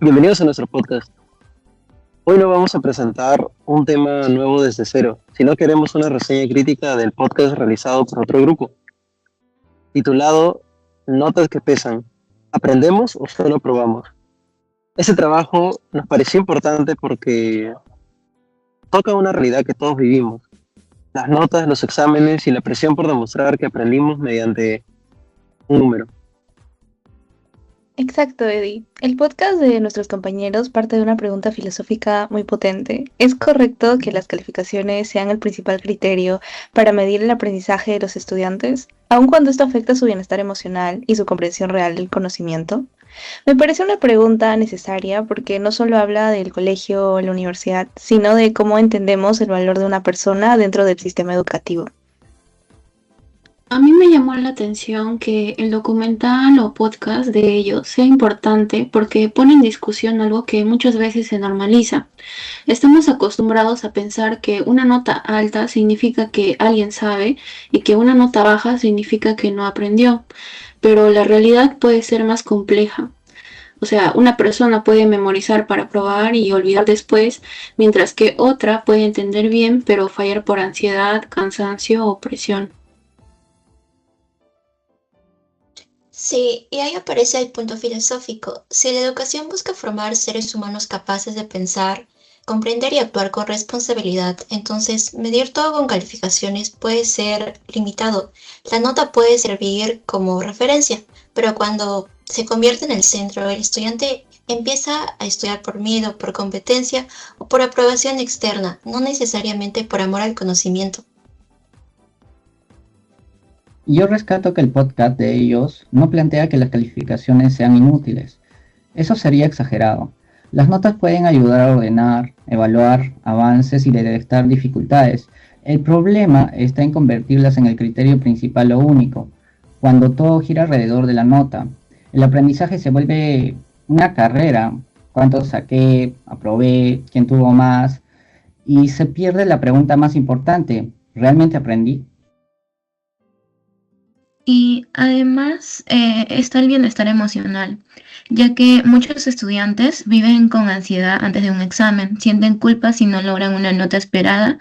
Bienvenidos a nuestro podcast. Hoy no vamos a presentar un tema nuevo desde cero, sino que haremos una reseña crítica del podcast realizado por otro grupo, titulado Notas que pesan. ¿Aprendemos o solo probamos? Este trabajo nos pareció importante porque toca una realidad que todos vivimos. Las notas, los exámenes y la presión por demostrar que aprendimos mediante un número. Exacto, Eddie. El podcast de nuestros compañeros parte de una pregunta filosófica muy potente. ¿Es correcto que las calificaciones sean el principal criterio para medir el aprendizaje de los estudiantes, aun cuando esto afecta su bienestar emocional y su comprensión real del conocimiento? Me parece una pregunta necesaria porque no solo habla del colegio o la universidad, sino de cómo entendemos el valor de una persona dentro del sistema educativo. A mí me llamó la atención que el documental o podcast de ellos sea importante porque pone en discusión algo que muchas veces se normaliza. Estamos acostumbrados a pensar que una nota alta significa que alguien sabe y que una nota baja significa que no aprendió, pero la realidad puede ser más compleja. O sea, una persona puede memorizar para probar y olvidar después, mientras que otra puede entender bien pero fallar por ansiedad, cansancio o presión. Sí, y ahí aparece el punto filosófico. Si la educación busca formar seres humanos capaces de pensar, comprender y actuar con responsabilidad, entonces medir todo con calificaciones puede ser limitado. La nota puede servir como referencia, pero cuando se convierte en el centro, el estudiante empieza a estudiar por miedo, por competencia o por aprobación externa, no necesariamente por amor al conocimiento. Yo rescato que el podcast de ellos no plantea que las calificaciones sean inútiles. Eso sería exagerado. Las notas pueden ayudar a ordenar, evaluar avances y detectar dificultades. El problema está en convertirlas en el criterio principal o único. Cuando todo gira alrededor de la nota, el aprendizaje se vuelve una carrera. ¿Cuánto saqué? ¿Aprobé? ¿Quién tuvo más? Y se pierde la pregunta más importante. ¿Realmente aprendí? Y además está el bienestar emocional, ya que muchos estudiantes viven con ansiedad antes de un examen, sienten culpa si no logran una nota esperada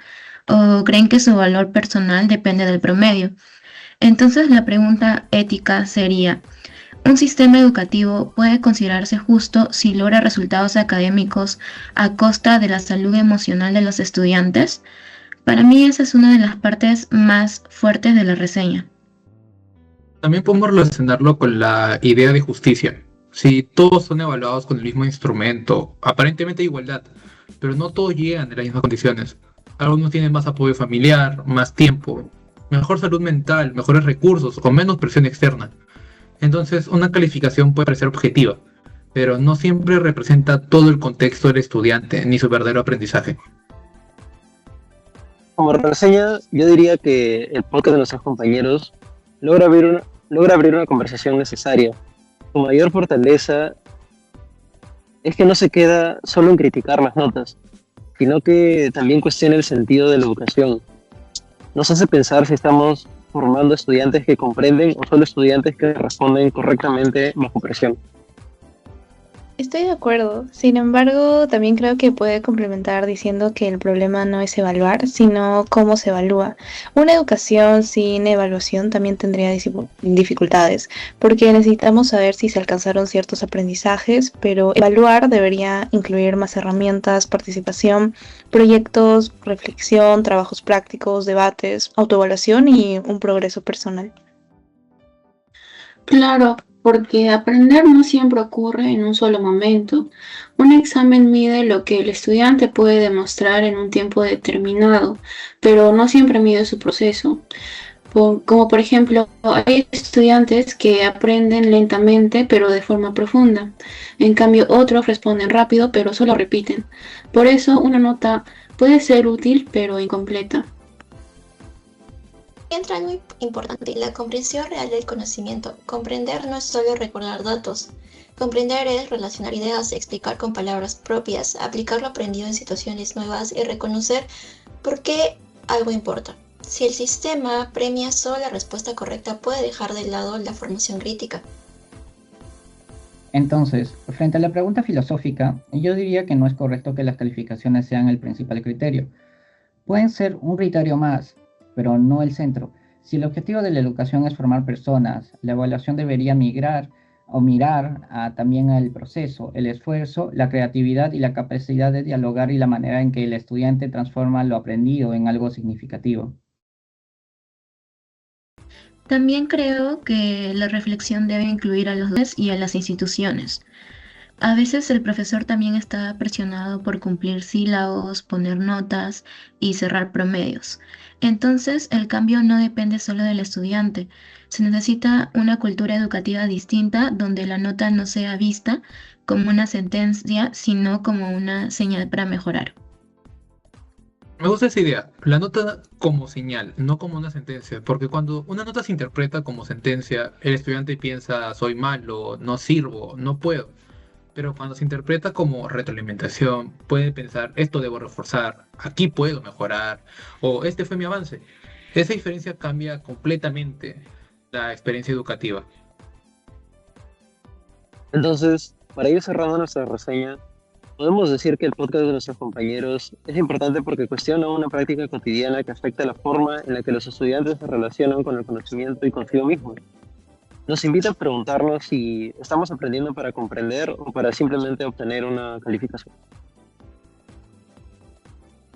o creen que su valor personal depende del promedio. Entonces la pregunta ética sería, ¿un sistema educativo puede considerarse justo si logra resultados académicos a costa de la salud emocional de los estudiantes? Para mí esa es una de las partes más fuertes de la reseña. También podemos relacionarlo con la idea de justicia. Si todos son evaluados con el mismo instrumento, aparentemente hay igualdad, pero no todos llegan en las mismas condiciones. Algunos tienen más apoyo familiar, más tiempo, mejor salud mental, mejores recursos o menos presión externa. Entonces, una calificación puede parecer objetiva, pero no siempre representa todo el contexto del estudiante ni su verdadero aprendizaje. Como reseña, yo diría que el podcast de nuestros compañeros logra abrir una conversación necesaria. Su mayor fortaleza es que no se queda solo en criticar las notas, sino que también cuestiona el sentido de la educación. Nos hace pensar si estamos formando estudiantes que comprenden o solo estudiantes que responden correctamente bajo presión. Estoy de acuerdo, sin embargo, también creo que puede complementar diciendo que el problema no es evaluar, sino cómo se evalúa. Una educación sin evaluación también tendría dificultades, porque necesitamos saber si se alcanzaron ciertos aprendizajes, pero evaluar debería incluir más herramientas, participación, proyectos, reflexión, trabajos prácticos, debates, autoevaluación y un progreso personal. Claro, porque aprender no siempre ocurre en un solo momento. Un examen mide lo que el estudiante puede demostrar en un tiempo determinado, pero no siempre mide su proceso. Como por ejemplo, hay estudiantes que aprenden lentamente pero de forma profunda. En cambio, otros responden rápido pero solo repiten. Por eso, una nota puede ser útil pero incompleta. Entra algo importante, la comprensión real del conocimiento. Comprender no es solo recordar datos. Comprender es relacionar ideas, explicar con palabras propias, aplicar lo aprendido en situaciones nuevas y reconocer por qué algo importa. Si el sistema premia solo la respuesta correcta, puede dejar de lado la formación crítica. Entonces, frente a la pregunta filosófica, yo diría que no es correcto que las calificaciones sean el principal criterio. Pueden ser un criterio más, pero no el centro. Si el objetivo de la educación es formar personas, la evaluación debería migrar o mirar también al proceso, el esfuerzo, la creatividad y la capacidad de dialogar y la manera en que el estudiante transforma lo aprendido en algo significativo. También creo que la reflexión debe incluir a los docentes y a las instituciones. A veces el profesor también está presionado por cumplir sílabos, poner notas y cerrar promedios. Entonces, el cambio no depende solo del estudiante. Se necesita una cultura educativa distinta donde la nota no sea vista como una sentencia, sino como una señal para mejorar. Me gusta esa idea, la nota como señal, no como una sentencia, porque cuando una nota se interpreta como sentencia, el estudiante piensa soy malo, no sirvo, no puedo. Pero cuando se interpreta como retroalimentación, puede pensar esto debo reforzar, aquí puedo mejorar, o este fue mi avance. Esa diferencia cambia completamente la experiencia educativa. Entonces, para ir cerrando nuestra reseña, podemos decir que el podcast de nuestros compañeros es importante porque cuestiona una práctica cotidiana que afecta la forma en la que los estudiantes se relacionan con el conocimiento y consigo mismos. Nos invita a preguntarnos si estamos aprendiendo para comprender o para simplemente obtener una calificación.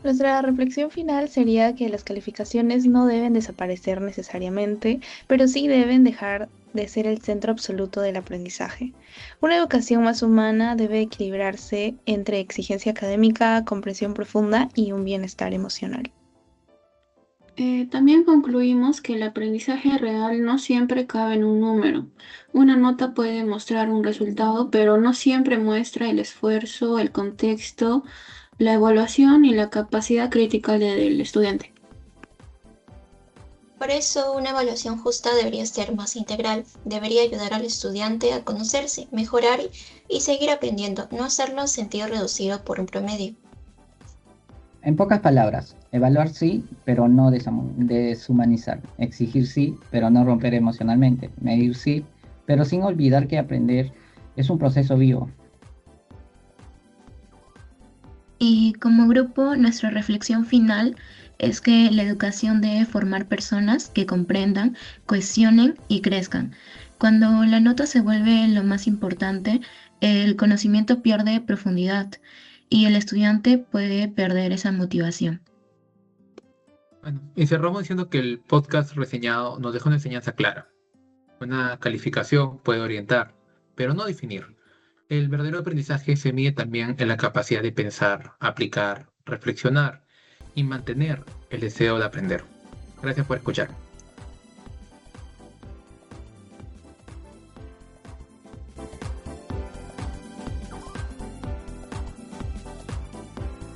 Nuestra reflexión final sería que las calificaciones no deben desaparecer necesariamente, pero sí deben dejar de ser el centro absoluto del aprendizaje. Una educación más humana debe equilibrarse entre exigencia académica, comprensión profunda y un bienestar emocional. También concluimos que el aprendizaje real no siempre cabe en un número. Una nota puede mostrar un resultado, pero no siempre muestra el esfuerzo, el contexto, la evaluación y la capacidad crítica del estudiante. Por eso, una evaluación justa debería ser más integral, debería ayudar al estudiante a conocerse, mejorar y seguir aprendiendo, no hacerlo sentido reducido por un promedio. En pocas palabras, evaluar sí, pero no deshumanizar. Exigir sí, pero no romper emocionalmente. Medir sí, pero sin olvidar que aprender es un proceso vivo. Y como grupo, nuestra reflexión final es que la educación debe formar personas que comprendan, cohesionen y crezcan. Cuando la nota se vuelve lo más importante, el conocimiento pierde profundidad y el estudiante puede perder esa motivación. Bueno, y cerramos diciendo que el podcast reseñado nos deja una enseñanza clara. Una calificación puede orientar, pero no definir. El verdadero aprendizaje se mide también en la capacidad de pensar, aplicar, reflexionar y mantener el deseo de aprender. Gracias por escuchar.